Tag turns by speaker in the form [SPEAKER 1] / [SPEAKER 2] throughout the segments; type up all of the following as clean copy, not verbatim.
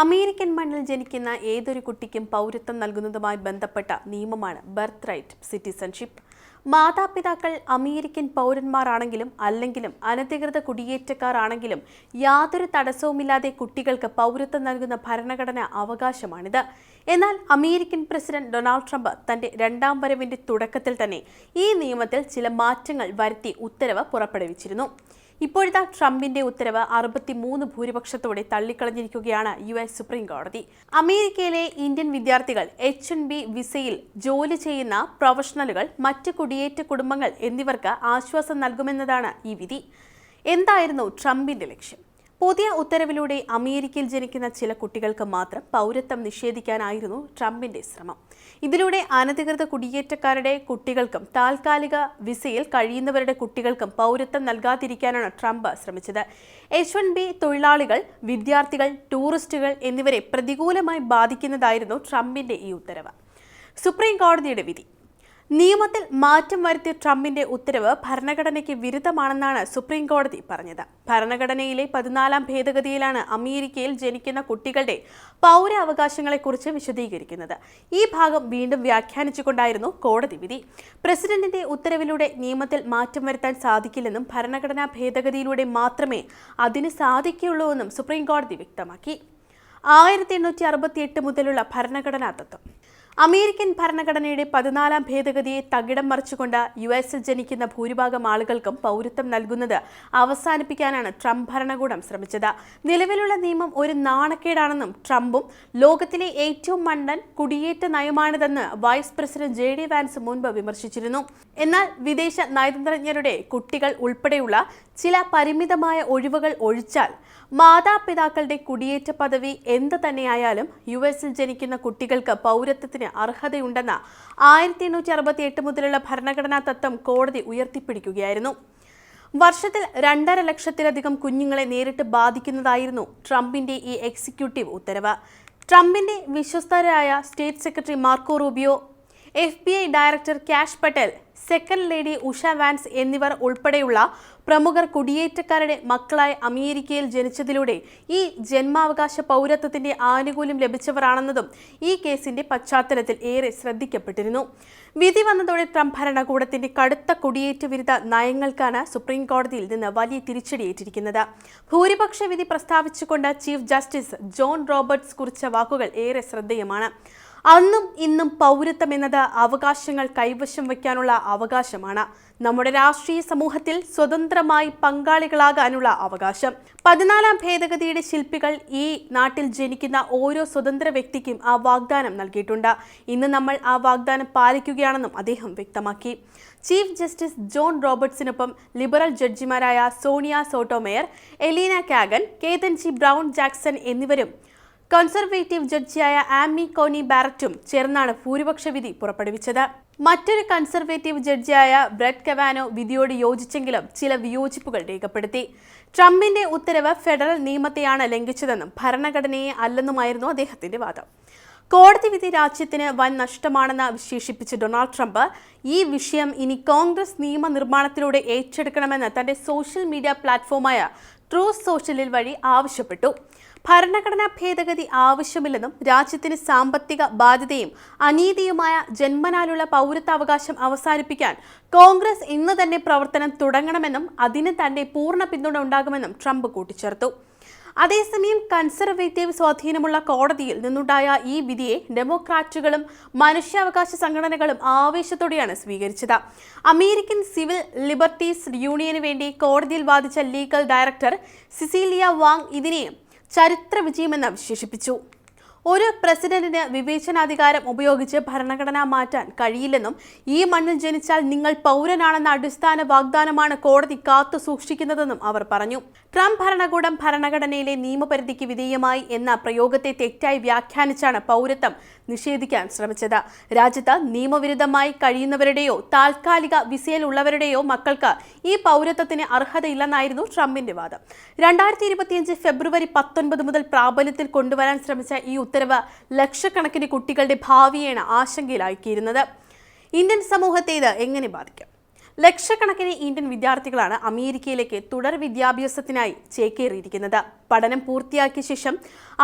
[SPEAKER 1] American മണ്ണിൽ ജനിക്കുന്ന ഏതൊരു കുട്ടിക്കും പൗരത്വം നൽകുന്നതുമായി ബന്ധപ്പെട്ട നിയമമാണ് ബർത്ത് റൈറ്റ് സിറ്റിസൺഷിപ്പ്. മാതാപിതാക്കൾ അമേരിക്കൻ പൗരന്മാരാണെങ്കിലും അല്ലെങ്കിലും അനധികൃത കുടിയേറ്റക്കാരാണെങ്കിലും യാതൊരു തടസ്സവുമില്ലാതെ കുട്ടികൾക്ക് പൗരത്വം നൽകുന്ന ഭരണഘടനാ അവകാശമാണിത്. എന്നാൽ അമേരിക്കൻ പ്രസിഡന്റ് ഡൊണാൾഡ് ട്രംപ് തന്റെ രണ്ടാം വരവിന്റെ തുടക്കത്തിൽ തന്നെ ഈ നിയമത്തിൽ ചില മാറ്റങ്ങൾ വരുത്തി ഉത്തരവ് പുറപ്പെടുവിച്ചിരുന്നു. ഇപ്പോഴത്തെ ട്രംപിന്റെ ഉത്തരവ് 63 ഭൂരിപക്ഷത്തോടെ തള്ളിക്കളഞ്ഞിരിക്കുകയാണ് US സുപ്രീം കോടതി. അമേരിക്കയിലെ ഇന്ത്യൻ വിദ്യാർത്ഥികൾ H-1B വിസയിൽ ജോലി ചെയ്യുന്ന പ്രൊഫഷണലുകൾ, മറ്റ് കുടിയേറ്റ കുടുംബങ്ങൾ എന്നിവർക്ക് ആശ്വാസം നൽകുമെന്നതാണ് ഈ വിധി. എന്തായിരുന്നു ട്രംപിന്റെ ലക്ഷ്യം? പുതിയ ഉത്തരവിലൂടെ അമേരിക്കയിൽ ജനിക്കുന്ന ചില കുട്ടികൾക്ക് മാത്രം പൗരത്വം നിഷേധിക്കാനായിരുന്നു ട്രംപിന്റെ ശ്രമം. ഇതിലൂടെ അനധികൃത കുടിയേറ്റക്കാരുടെ കുട്ടികൾക്കും താൽക്കാലിക വിസയിൽ കഴിയുന്നവരുടെ കുട്ടികൾക്കും പൗരത്വം നൽകാതിരിക്കാനാണ് ട്രംപ് ശ്രമിച്ചത്. H-1B തൊഴിലാളികൾ, വിദ്യാർത്ഥികൾ, ടൂറിസ്റ്റുകൾ എന്നിവരെ പ്രതികൂലമായി ബാധിക്കുന്നതായിരുന്നു ട്രംപിന്റെ ഈ ഉത്തരവ്. സുപ്രീം കോടതിയുടെ വിധി. നിയമത്തിൽ മാറ്റം വരുത്തിയ ട്രംപിന്റെ ഉത്തരവ് ഭരണഘടനയ്ക്ക് വിരുദ്ധമാണെന്നാണ് സുപ്രീം കോടതി പറഞ്ഞത്. ഭരണഘടനയിലെ 14ാം ഭേദഗതിയിലാണ് അമേരിക്കയിൽ ജനിക്കുന്ന കുട്ടികളുടെ പൗരാവകാശങ്ങളെക്കുറിച്ച് വിശദീകരിക്കുന്നത്. ഈ ഭാഗം വീണ്ടും വ്യാഖ്യാനിച്ചുകൊണ്ടായിരുന്നു കോടതി വിധി. പ്രസിഡന്റിന്റെ ഉത്തരവിലൂടെ നിയമത്തിൽ മാറ്റം വരുത്താൻ സാധിക്കില്ലെന്നും ഭരണഘടനാ ഭേദഗതിയിലൂടെ മാത്രമേ അതിന് സാധിക്കുകയുള്ളൂവെന്നും സുപ്രീം കോടതി വ്യക്തമാക്കി. 1868 മുതലുള്ള ഭരണഘടനാ തത്വം. അമേരിക്കൻ ഭരണഘടനയുടെ 14ാം ഭേദഗതിയെ തകിടം മറിച്ചുകൊണ്ട് US-ൽ ജനിക്കുന്ന ഭൂരിഭാഗം ആളുകൾക്കും പൗരത്വം നൽകുന്നത് അവസാനിപ്പിക്കാനാണ് ട്രംപ് ഭരണകൂടം ശ്രമിച്ചത്. നിലവിലുള്ള നിയമം ഒരു നാണക്കേടാണെന്നും ട്രംപും ലോകത്തിലെ ഏറ്റവും മണ്ടൻ കുടിയേറ്റ നയമാണിതെന്ന് വൈസ് പ്രസിഡന്റ് JD വാൻസ് മുൻപ് വിമർശിച്ചിരുന്നു. എന്നാൽ വിദേശ നയതന്ത്രജ്ഞരുടെ കുട്ടികൾ ഉൾപ്പെടെയുള്ള ചില പരിമിതമായ ഒഴിവുകൾ ഒഴിച്ചാൽ മാതാപിതാക്കളുടെ കുടിയേറ്റ പദവി എന്ത് തന്നെയായാലും US-ൽ ജനിക്കുന്ന കുട്ടികൾക്ക് പൗരത്വത്തിന് അർഹതയുണ്ടെന്ന 1868 മുതലുള്ള ഭരണഘടനാ തത്വം കോടതി ഉയർത്തിപ്പിടിക്കുകയായിരുന്നു. വർഷത്തിൽ 2.5 ലക്ഷത്തിലധികം കുഞ്ഞുങ്ങളെ നേരിട്ട് ബാധിക്കുന്നതായിരുന്നു ട്രംപിന്റെ ഈ എക്സിക്യൂട്ടീവ് ഉത്തരവ്. ട്രംപിന്റെ വിശ്വസ്തരായ state secretary Marco Rubio, FBI director Kash Patel, second lady Usha Vance എന്നിവർ ഉൾപ്പെടെയുള്ള പ്രമുഖർ കുടിയേറ്റക്കാരുടെ മക്കളായി അമേരിക്കയിൽ ജനിച്ചതിലൂടെ ഈ ജന്മാവകാശ പൗരത്വത്തിന്റെ ആനുകൂല്യം ലഭിച്ചവരാണെന്നതും ഈ കേസിന്റെ പശ്ചാത്തലത്തിൽ ഏറെ ശ്രദ്ധിക്കപ്പെട്ടിരുന്നു. വിധി വന്നതോടെ ട്രംപ് ഭരണകൂടത്തിന്റെ കടുത്ത കുടിയേറ്റ വിരുദ്ധ നയങ്ങൾക്കാണ് സുപ്രീം കോടതിയിൽ നിന്ന് വലിയ തിരിച്ചടിയേറ്റിരിക്കുന്നത്. ഭൂരിപക്ഷ വിധി പ്രസ്താവിച്ചുകൊണ്ട് ചീഫ് ജസ്റ്റിസ് ജോൺ റോബർട്ട്സ് കുറിച്ച വാക്കുകൾ ഏറെ ശ്രദ്ധേയമാണ്. അന്നും ഇന്നും പൗരത്വം എന്നത് അവകാശങ്ങൾ കൈവശം വയ്ക്കാനുള്ള അവകാശമാണ്. നമ്മുടെ രാഷ്ട്രീയ സമൂഹത്തിൽ സ്വതന്ത്രമായി പങ്കാളികളാകാനുള്ള അവകാശം. 14ാം ഭേദഗതിയുടെ ശില്പികൾ ഈ നാട്ടിൽ ജനിക്കുന്ന ഓരോ സ്വതന്ത്ര വ്യക്തിക്കും ആ വാഗ്ദാനം നൽകിയിട്ടുണ്ട്. ഇന്ന് നമ്മൾ ആ വാഗ്ദാനം പാലിക്കുകയാണെന്നും അദ്ദേഹം വ്യക്തമാക്കി. ചീഫ് ജസ്റ്റിസ് ജോൺ റോബർട്ട്സിനൊപ്പം ലിബറൽ ജഡ്ജിമാരായ Sonia Sotomayor, Elena Kagan, Ketanji Brown Jackson എന്നിവരും കൺസർവേറ്റീവ് ജഡ്ജിയായ ആമി കോനി ബാരറ്റും ചേർന്നാണ് ഭൂരിപക്ഷ വിധി പുറപ്പെടുവിച്ചത്. മറ്റൊരു കൺസർവേറ്റീവ് ജഡ്ജിയായ ബ്രെറ്റ് കവാനോ വിധിയോട് യോജിച്ചെങ്കിലും ചില വിയോജിപ്പുകൾ രേഖപ്പെടുത്തി. ട്രംപിന്റെ ഉത്തരവ് ഫെഡറൽ നിയമത്തെയാണ് ലംഘിച്ചതെന്നും ഭരണഘടനയെ അല്ലെന്നുമായിരുന്നു അദ്ദേഹത്തിന്റെ വാദം. കോടതി വിധി രാജ്യത്തിന് വൻ നഷ്ടമാണെന്ന് വിശേഷിപ്പിച്ച ഡൊണാൾഡ് ട്രംപ് ഈ വിഷയം ഇനി കോൺഗ്രസ് നിയമനിർമ്മാണത്തിലൂടെ ഏറ്റെടുക്കണമെന്ന് തന്റെ സോഷ്യൽ മീഡിയ പ്ലാറ്റ്ഫോമായ ട്രൂത്ത് സോഷ്യലിൽ വഴി ആവശ്യപ്പെട്ടു. ഭരണഘടനാ ഭേദഗതി ആവശ്യമില്ലെന്നും രാജ്യത്തിന് സാമ്പത്തിക ബാധ്യതയും അനീതിയുമായ ജന്മനാലുള്ള പൗരത്വാവകാശം അവസാനിപ്പിക്കാൻ കോൺഗ്രസ് ഇന്ന് തന്നെ പ്രവർത്തനം തുടങ്ങണമെന്നും അതിന് തന്റെ പൂർണ്ണ പിന്തുണ ഉണ്ടാകുമെന്നും ട്രംപ് കൂട്ടിച്ചേർത്തു. അതേസമയം കൺസർവേറ്റീവ് സ്വാധീനമുള്ള കോടതിയിൽ നിന്നുണ്ടായ ഈ വിധിയെ ഡെമോക്രാറ്റുകളും മനുഷ്യാവകാശ സംഘടനകളും ആവേശത്തോടെയാണ് സ്വീകരിച്ചത്. അമേരിക്കൻ സിവിൽ ലിബർട്ടീസ് യൂണിയന് വേണ്ടി കോടതിയിൽ വാദിച്ച ലീഗൽ ഡയറക്ടർ സിസീലിയ വാങ് ഇതിനെ ചരിത്ര വിജയമെന്ന് വിശേഷിപ്പിച്ചു. ഒരു പ്രസിഡന്റിന് വിവേചനാധികാരം ഉപയോഗിച്ച് ഭരണഘടന മാറ്റാൻ കഴിയില്ലെന്നും ഈ മണ്ണിൽ ജനിച്ചാൽ നിങ്ങൾ പൗരനാണെന്ന അടിസ്ഥാന വാഗ്ദാനമാണ് കോടതി കാത്തു സൂക്ഷിക്കുന്നതെന്നും അവർ പറഞ്ഞു. ട്രംപ് ഭരണകൂടം ഭരണഘടനയിലെ നിയമപരിധിക്ക് വിധേയമായി എന്ന പ്രയോഗത്തെ തെറ്റായി വ്യാഖ്യാനിച്ചാണ് പൗരത്വം നിഷേധിക്കാൻ ശ്രമിച്ചത്. രാജ്യത്ത് നിയമവിരുദ്ധമായി കഴിയുന്നവരുടെയോ താൽക്കാലിക വിസയിലുള്ളവരുടെയോ മക്കൾക്ക് ഈ പൗരത്വത്തിന് അർഹതയില്ലെന്നായിരുന്നു ട്രംപിന്റെ വാദം. 2025 ഫെബ്രുവരി 19 മുതൽ പ്രാബല്യത്തിൽ കൊണ്ടുവരാൻ ശ്രമിച്ച ഈ ഉത്തരവ് ലക്ഷക്കണക്കിന് കുട്ടികളുടെ ഭാവിയെയാണ് ആശങ്കയിലാക്കിയിരുന്നത്. ഇന്ത്യൻ സമൂഹത്തെ ഇത് എങ്ങനെ ബാധിക്കും? ലക്ഷക്കണക്കിന് ഇന്ത്യൻ വിദ്യാർത്ഥികളാണ് അമേരിക്കയിലേക്ക് തുടർ വിദ്യാഭ്യാസത്തിനായി ചേക്കേറിയിരിക്കുന്നത്. പഠനം പൂർത്തിയാക്കിയ ശേഷം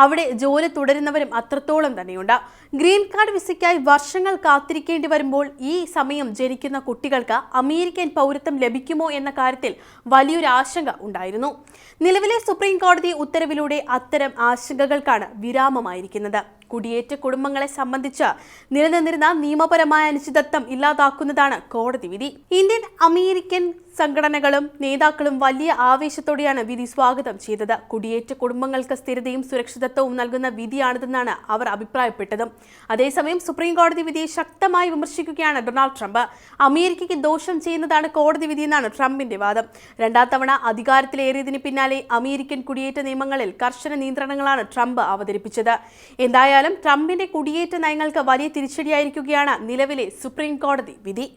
[SPEAKER 1] അവിടെ ജോലി തുടരുന്നവരും അത്രത്തോളം തന്നെയുണ്ട്. ഗ്രീൻ കാർഡ് വിസയ്ക്കായി വർഷങ്ങൾ കാത്തിരിക്കേണ്ടി വരുമ്പോൾ ഈ സമയം ജനിക്കുന്ന കുട്ടികൾക്ക് അമേരിക്കൻ പൗരത്വം ലഭിക്കുമോ എന്ന കാര്യത്തിൽ വലിയൊരു ആശങ്ക ഉണ്ടായിരുന്നു. നിലവിലെ സുപ്രീം കോടതി ഉത്തരവിലൂടെ അത്തരം ആശങ്കകൾക്കാണ് വിരാമമായിരിക്കുന്നത്. കുടിയേറ്റ കുടുംബങ്ങളെ സംബന്ധിച്ച് നിലനിന്നിരുന്ന നിയമപരമായ അനിശ്ചിതത്വം ഇല്ലാതാക്കുന്നതാണ് കോടതി വിധി. ഇന്ത്യൻ അമേരിക്കൻ സംഘടനകളും നേതാക്കളും വലിയ ആവേശത്തോടെയാണ് വിധി സ്വാഗതം ചെയ്തത്. കുടിയേറ്റ കുടുംബങ്ങൾക്ക് സ്ഥിരതയും സുരക്ഷിതത്വവും നൽകുന്ന വിധിയാണിതെന്നാണ് അവർ അഭിപ്രായപ്പെട്ടത്. അതേസമയം സുപ്രീം കോടതി വിധിയെ ശക്തമായി വിമർശിക്കുകയാണ് ഡൊണാൾഡ് ട്രംപ്. അമേരിക്കയ്ക്ക് ദോഷം ചെയ്യുന്നതാണ് കോടതി വിധിയെന്നാണ് ട്രംപിന്റെ വാദം. രണ്ടാം തവണ അധികാരത്തിലേറിയതിന് പിന്നാലെ അമേരിക്കൻ കുടിയേറ്റ നിയമങ്ങളിൽ കർശന നിയന്ത്രണങ്ങളാണ് ട്രംപ് അവതരിപ്പിച്ചത്. എന്തായാലും ട്രംപിന്റെ കുടിയേറ്റ നയങ്ങൾക്ക് വലിയ തിരിച്ചടിയായിരിക്കുകയാണ് നിലവിലെ സുപ്രീം കോടതി വിധി.